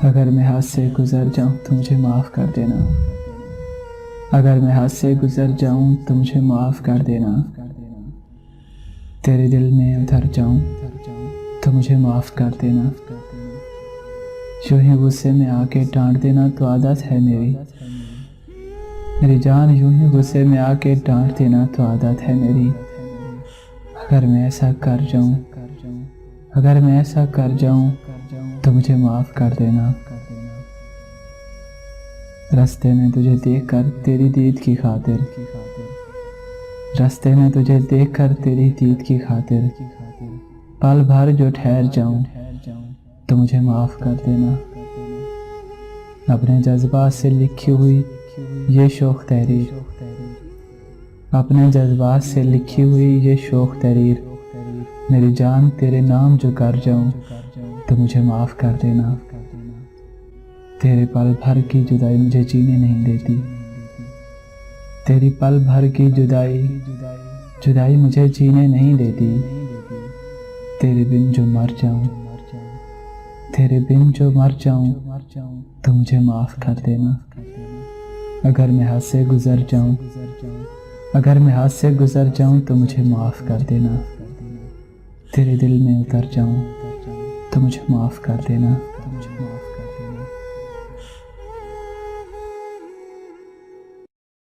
अगर मैं हाथ से गुजर जाऊं तो मुझे माफ़ कर देना। अगर मैं हाथ से गुजर जाऊं तो मुझे माफ़ कर देना। तेरे दिल में उतर जाऊं तो मुझे माफ़ कर देना। यूं ही गुस्से में आके डांट देना तो आदत है मेरी जान। यूं ही गुस्से में आके डांट देना तो आदत है मेरी। अगर मैं ऐसा कर जाऊं तो मुझे माफ़ कर देना। रास्ते में तुझे देखकर तेरी दीद की खातिर पल भर जो ठहर जाऊं तो मुझे माफ़ कर देना। अपने जज्बात से लिखी हुई ये शोख तहरीर मेरी जान तेरे नाम जो कर जाऊं तो मुझे माफ़ कर देना। तेरे पल भर की जुदाई मुझे जीने नहीं देती। तेरी पल भर की जुदाई मुझे जीने नहीं देती। तेरे बिन जो मर जाऊं तो मुझे माफ़ कर देना। अगर मैं हाथ से गुजर जाऊं तो मुझे माफ़ कर देना। तेरे दिल में उतर जाऊं तो मुझे माफ़ कर देना।